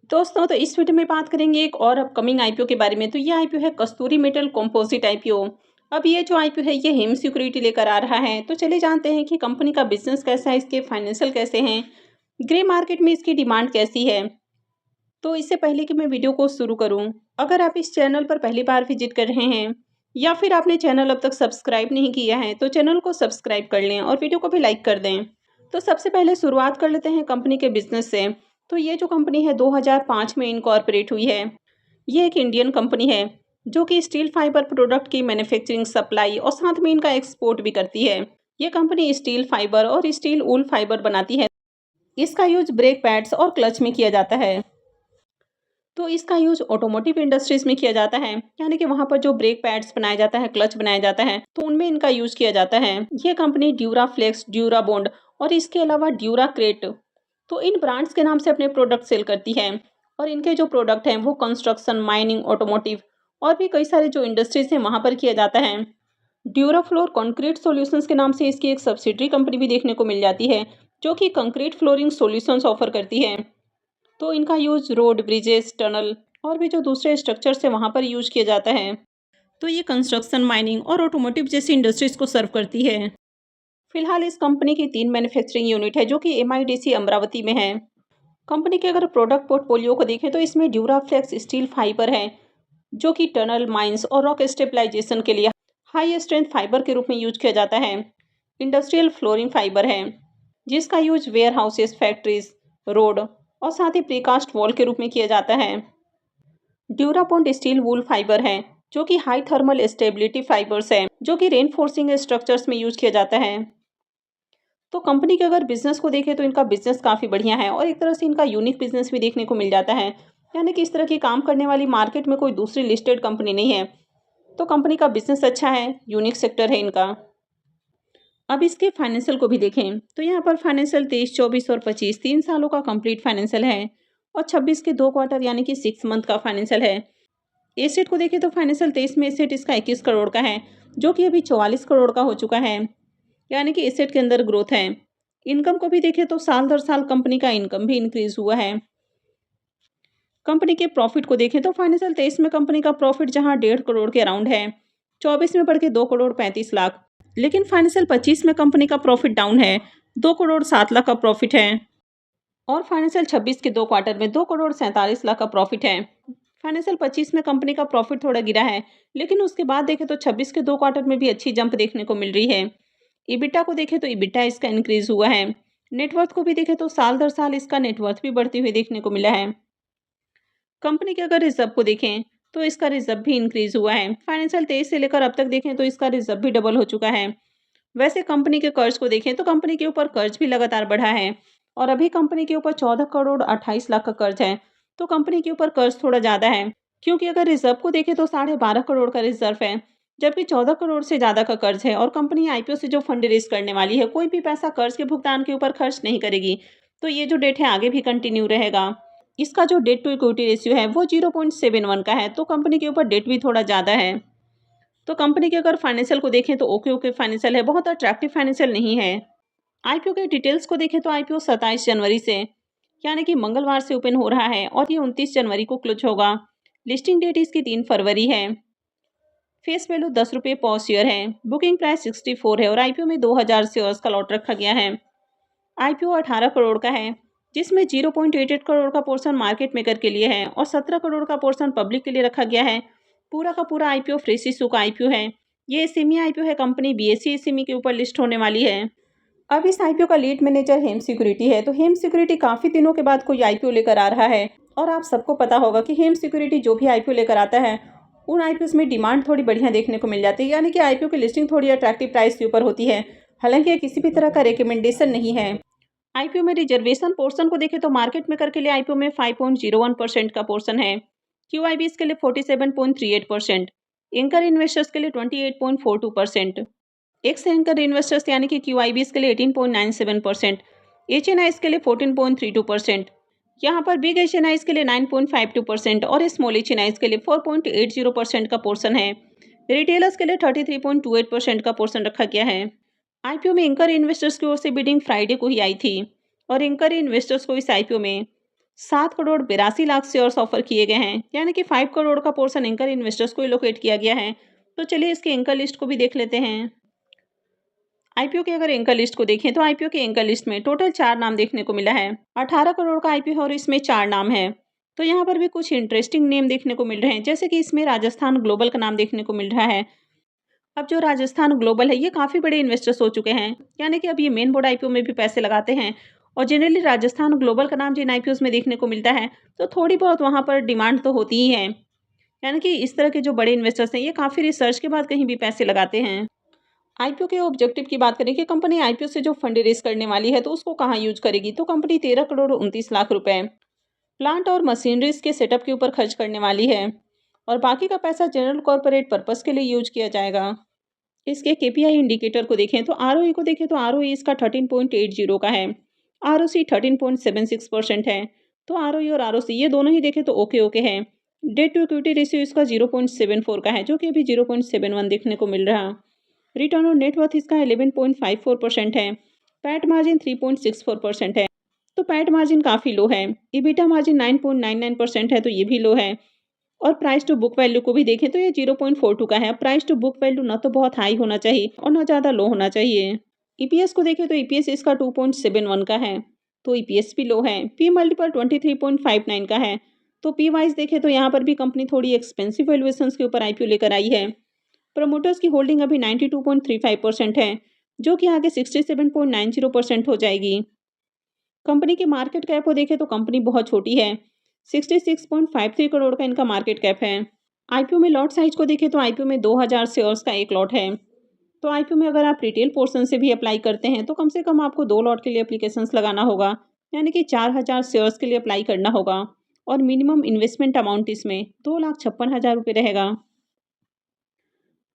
दोस्तों, तो इस वीडियो में बात करेंगे एक और अपकमिंग आईपीओ के बारे में। तो ये आईपीओ है कस्तूरी मेटल कंपोजिट आईपीओ। अब ये जो आईपीओ है ये हेम सिक्योरिटी लेकर आ रहा है। तो चलिए जानते हैं कि कंपनी का बिजनेस कैसा है, इसके फाइनेंशियल कैसे हैं, ग्रे मार्केट में इसकी डिमांड कैसी है। तो इससे पहले कि मैं वीडियो को शुरू करूं, अगर आप इस चैनल पर पहली बार विजिट कर रहे हैं या फिर आपने चैनल अब तक सब्सक्राइब नहीं किया है तो चैनल को सब्सक्राइब कर लें और वीडियो को भी लाइक कर दें। तो सबसे पहले शुरुआत कर लेते हैं कंपनी के बिजनेस से। तो ये जो कंपनी है 2005 में इनकॉर्पोरेट हुई है। ये एक इंडियन कंपनी है जो कि स्टील फाइबर प्रोडक्ट की मैन्युफैक्चरिंग, सप्लाई और साथ में इनका एक्सपोर्ट भी करती है। ये कंपनी स्टील फाइबर और स्टील वूल फाइबर बनाती है। इसका यूज ब्रेक पैड्स और क्लच में किया जाता है। तो इसका यूज ऑटोमोटिव इंडस्ट्रीज में किया जाता है, यानी कि वहां पर जो ब्रेक पैड्स बनाया जाता है, क्लच बनाया जाता है, तो उनमें इनका यूज किया जाता है। ये company Dura Flex, Dura Bond और इसके अलावा ड्यूरा क्रेट, तो इन ब्रांड्स के नाम से अपने प्रोडक्ट सेल करती है। और इनके जो प्रोडक्ट हैं वो कंस्ट्रक्शन, माइनिंग, ऑटोमोटिव और भी कई सारे जो इंडस्ट्रीज हैं वहां पर किया जाता है। ड्यूरा फ्लोर कंक्रीट सॉल्यूशंस के नाम से इसकी एक सब्सिडरी कंपनी भी देखने को मिल जाती है, जो कि कंक्रीट फ्लोरिंग सॉल्यूशंस ऑफर करती है। तो इनका यूज रोड, ब्रिजेस, टनल और भी जो दूसरे स्ट्रक्चर्स है वहाँ पर यूज किया जाता है। तो ये कंस्ट्रक्शन, माइनिंग और ऑटोमोटिव जैसी इंडस्ट्रीज को सर्व करती है। फिलहाल इस कंपनी की 3 मैन्युफैक्चरिंग यूनिट है जो कि एमआईडीसी अमरावती में है। कंपनी के अगर प्रोडक्ट पोर्टफोलियो को देखें तो इसमें ड्यूराफ्लेक्स स्टील फाइबर है, जो कि टनल, माइंस और रॉक स्टेबलाइजेशन के लिए हाई स्ट्रेंथ फाइबर के रूप में यूज किया जाता है। इंडस्ट्रियल फ्लोरिंग फाइबर है, जिसका use warehouses, factories, road और साथ ही प्रीकास्ट वॉल के रूप में किया जाता है। ड्यूराबॉन्ड स्टील वूल फाइबर है, जो कि हाई थर्मल स्टेबिलिटी फाइबर्स है, जो कि रेनफोर्सिंग स्ट्रक्चर्स में यूज किया जाता है। तो कंपनी के अगर बिजनेस को देखें तो इनका बिजनेस काफ़ी बढ़िया है और एक तरह से इनका यूनिक बिजनेस भी देखने को मिल जाता है, यानी कि इस तरह की काम करने वाली मार्केट में कोई दूसरी लिस्टेड कंपनी नहीं है। तो कंपनी का बिजनेस अच्छा है, यूनिक सेक्टर है इनका। अब इसके फाइनेंशियल को भी देखें तो यहाँ पर फाइनेंशियल 23, 24 और 25 3 सालों का कंप्लीट फाइनेंशियल है और 26 के 2 क्वार्टर यानी कि 6 मंथ का फाइनेंशियल है। एसेट को देखें तो फाइनेंशियल 23 में एसेट इसका 21 करोड़ का है, जो कि अभी 44 करोड़ का हो चुका है, यानी कि एसेट के अंदर ग्रोथ है। इनकम को भी देखें तो साल दर साल कंपनी का इनकम भी इंक्रीज हुआ है। कंपनी के प्रॉफिट को देखें तो फाइनेंशियल 23 में कंपनी का प्रॉफिट जहां 1.5 करोड़ के अराउंड है, 24 में बढ़ के 2 करोड़ 35 लाख। लेकिन फाइनेंशियल 25 में कंपनी का प्रॉफिट डाउन है, 2 करोड़ 7 लाख का प्रॉफिट है। और फाइनेंशियल 26 के 2 क्वार्टर में 2 करोड़ 47 लाख का प्रॉफिट है। फाइनेंशियल 25 में कंपनी का प्रॉफिट थोड़ा गिरा है, लेकिन उसके बाद देखें तो 26 के 2 क्वार्टर में भी अच्छी जंप देखने को मिल रही है। इबिटा को देखें तो इबिटा इसका इंक्रीज हुआ है। नेटवर्थ को भी देखें तो साल दर साल इसका नेटवर्थ भी बढ़ती हुई देखने को मिला है। कंपनी के अगर रिजर्व को देखें तो इसका रिजर्व भी इंक्रीज हुआ है। फाइनेंशियल 23 से लेकर अब तक देखें तो इसका रिजर्व भी डबल हो चुका है। वैसे कंपनी के कर्ज को देखें तो कंपनी के ऊपर कर्ज भी लगातार बढ़ा है और अभी कंपनी के ऊपर 14 करोड़ 28 लाख का कर्ज है। तो कंपनी के ऊपर कर्ज थोड़ा ज़्यादा है, क्योंकि अगर रिजर्व को देखें तो 12.5 करोड़ का रिजर्व है, जबकि 14 करोड़ से ज़्यादा का कर्ज है। और कंपनी आईपीओ से जो फंड रेज करने वाली है, कोई भी पैसा कर्ज के भुगतान के ऊपर खर्च नहीं करेगी। तो ये जो डेट है आगे भी कंटिन्यू रहेगा। इसका जो डेट टू इक्विटी रेशियो है वो 0.71 का है, तो कंपनी के ऊपर डेट भी थोड़ा ज़्यादा है। तो कंपनी के अगर फाइनेंशियल को देखें तो ओके ओके फाइनेंशियल है, बहुत अट्रैक्टिव फाइनेंशियल नहीं है। आईपीओ के डिटेल्स को देखें तो आईपीओ 27 जनवरी से, यानी कि मंगलवार से ओपन हो रहा है और ये 29 जनवरी को क्लोज होगा। लिस्टिंग डेट इसकी 3 फरवरी है। फेस वैल्यू 10 रुपये पर शेयर है। बुकिंग प्राइस 64 है और आईपीओ में 2000 शेयर्स का लॉट रखा गया है। आईपीओ 18 करोड़ का है, जिसमें 0.88 करोड़ का पोर्शन मार्केट मेकर के लिए है और 17 करोड़ का पोर्शन पब्लिक के लिए रखा गया है। पूरा का पूरा आईपीओ फ्रेश इशू का आईपीओ है। ये एसएमई आईपीओ है, कंपनी बीएसई एसएमई के ऊपर लिस्ट होने वाली है। अब इस आईपीओ का लीड मैनेजर हेम सिक्योरिटी है। तो हेम सिक्योरिटी काफ़ी दिनों के बाद कोई आईपीओ लेकर आ रहा है और आप सबको पता होगा कि हेम सिक्योरिटी जो भी आईपीओ लेकर आता है उन आईपीओ में डिमांड थोड़ी बढ़िया देखने को मिल जाती है, यानी कि आईपीओ की लिस्टिंग थोड़ी अट्रैक्टिव प्राइस के ऊपर होती है। हालांकि ये किसी भी तरह का रिकमेंडेशन नहीं है। आईपीओ में रिजर्वेशन पोर्शन को देखें तो मार्केट मेकर के लिए आईपीओ में 5.01% का पोर्शन है। क्यूआईबीएस के लिए 47.38%, एंकर इन्वेस्टर्स के लिए 28.42%, एक्स एंकर इन्वेस्टर्स यानी कि क्यूआईबीएस के लिए 18.97%, एचएनआईस के लिए 14.32%, यहाँ पर बिग एचएनआईस के लिए 9.52% और स्मॉल एचएनआईस के लिए 4.80% का पोर्शन है। रिटेलर्स के लिए 33.28% का पोर्शन रखा गया है। आईपीओ में एंकर इन्वेस्टर्स की ओर से बिडिंग फ्राइडे को ही आई थी और एंकर इन्वेस्टर्स को इस आईपीओ में 7,82,00,000 शेयर्स ऑफर किए गए हैं, यानी कि 5 करोड़ का पोर्शन एंकर इन्वेस्टर्स को एलोकेट किया गया है। तो चलिए इसके एंकर लिस्ट को भी देख लेते हैं। आईपीओ के अगर एंकर लिस्ट को देखें तो आईपीओ के एंकर लिस्ट में टोटल 4 नाम देखने को मिला है। 18 करोड़ का आईपीओ है और इसमें 4 नाम है। तो यहाँ पर भी कुछ इंटरेस्टिंग नेम देखने को मिल रहे हैं, जैसे कि इसमें राजस्थान ग्लोबल का नाम देखने को मिल रहा है। अब जो राजस्थान ग्लोबल है ये काफ़ी बड़े इन्वेस्टर्स हो चुके हैं, यानी कि अब ये मेन बोर्ड आईपीओ में भी पैसे लगाते हैं और जनरली राजस्थान ग्लोबल का नाम जिन आईपीओ में देखने को मिलता है तो थोड़ी बहुत वहाँ पर डिमांड तो होती ही है। यानी कि इस तरह के जो बड़े इन्वेस्टर्स हैं ये काफ़ी रिसर्च के बाद कहीं भी पैसे लगाते हैं। आईपीओ के ऑब्जेक्टिव की बात करें कि कंपनी आईपीओ से जो फंड रेज करने वाली है तो उसको कहाँ यूज करेगी, तो कंपनी 13,29,00,000 रुपए प्लांट और मशीनरीज के सेटअप के ऊपर खर्च करने वाली है और बाकी का पैसा जनरल कॉर्पोरेट पर्पस के लिए यूज किया जाएगा। इसके केपीआई इंडिकेटर को देखें तो आरओई को देखें तो आरओई इसका 13.80 का है, आरओसी 13.76% है। तो आरओई और आरओसी ये दोनों ही देखें तो ओके ओके है। डेट टू इक्विटी रेशियो इसका 0.74 का है, जो कि अभी 0.71 देखने को मिल रहा। रिटर्न ऑन नेटवर्थ इसका 11.54% है। पैट मार्जिन 3.64% है, तो पैट मार्जिन काफ़ी लो है। इबिटा मार्जिन 9.99% है, तो ये भी लो है। और प्राइस टू बुक वैल्यू को भी देखें तो ये 0.42 का है। प्राइस टू बुक वैल्यू ना तो बहुत हाई होना चाहिए और ना ज़्यादा लो होना चाहिए। ईपीएस को देखें तो ईपीएस इसका 2.71 का है, तो ईपीएस भी लो है। पी मल्टीपल 23.59 का है, तो पी वाइज देखें तो यहाँ पर भी कंपनी थोड़ी एक्सपेंसिव वैल्यूएशन के ऊपर आईपीओ लेकर आई है। प्रमोटर्स की होल्डिंग अभी 92.35% है, जो कि आगे 67.90% हो जाएगी। कंपनी की मार्केट कैप को देखें तो कंपनी बहुत छोटी है, 66.53 करोड़ का इनका मार्केट कैप है। आईपीओ में लॉट साइज को देखें तो आईपीओ में 2000 शेयर्स का एक लॉट है। तो आईपीओ में अगर आप रिटेल पोर्शन से भी अप्लाई करते हैं तो कम से कम आपको 2 लॉट के लिए एप्लीकेशंस लगाना होगा, यानी कि 4000 शेयर्स के लिए अप्लाई करना होगा और मिनिमम इन्वेस्टमेंट अमाउंट इसमें 2,56,000 रुपये रहेगा।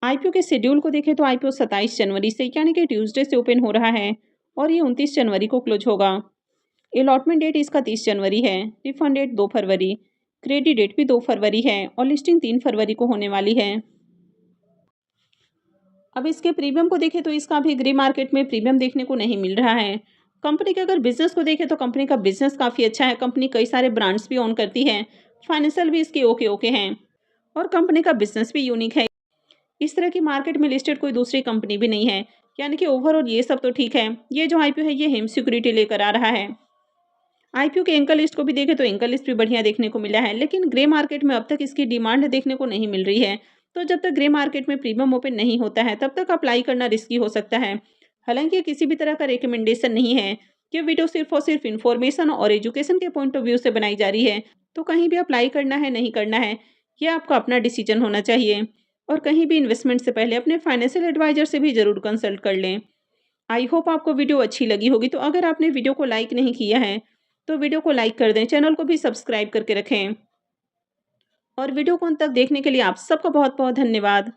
आईपीओ के शेड्यूल को देखें तो आईपीओ 27 जनवरी से यानी कि ट्यूसडे से ओपन हो रहा है और ये 29 जनवरी को क्लोज होगा। अलॉटमेंट डेट इसका 30 जनवरी है, रिफंड डेट 2 फरवरी, क्रेडिट डेट भी 2 फरवरी है और लिस्टिंग 3 फरवरी को होने वाली है। अब इसके प्रीमियम को देखें तो इसका अभी ग्रे मार्केट में प्रीमियम देखने को नहीं मिल रहा है। कंपनी के अगर बिजनेस को देखें तो कंपनी का बिजनेस काफ़ी अच्छा है। कंपनी कई सारे ब्रांड्स भी ओन करती है, फाइनेंशियल भी इसके ओके ओके हैं और कंपनी का बिजनेस भी यूनिक है। इस तरह की मार्केट में लिस्टेड कोई दूसरी कंपनी भी नहीं है, यानी कि ओवरऑल ये सब तो ठीक है। ये जो आईपीओ है ये हेम सिक्योरिटी लेकर आ रहा है। आईपीओ के एंकर लिस्ट को भी देखें तो एंकर लिस्ट भी बढ़िया देखने को मिला है, लेकिन ग्रे मार्केट में अब तक इसकी डिमांड देखने को नहीं मिल रही है। तो जब तक ग्रे मार्केट में प्रीमियम ओपन नहीं होता है तब तक अप्लाई करना रिस्की हो सकता है। हालांकि ये किसी भी तरह का रिकमेंडेशन नहीं है, ये वीडियो सिर्फ और सिर्फ इन्फॉर्मेशन और एजुकेशन के पॉइंट ऑफ व्यू से बनाई जा रही है। तो कहीं भी अप्लाई करना है नहीं करना है ये आपका अपना डिसीजन होना चाहिए और कहीं भी इन्वेस्टमेंट से पहले अपने फाइनेंशियल एडवाइजर से भी जरूर कंसल्ट कर लें। आई होप आपको वीडियो अच्छी लगी होगी। तो अगर आपने वीडियो को लाइक नहीं किया है तो वीडियो को लाइक कर दें, चैनल को भी सब्सक्राइब करके रखें और वीडियो को अंत तक देखने के लिए आप सबका बहुत बहुत धन्यवाद।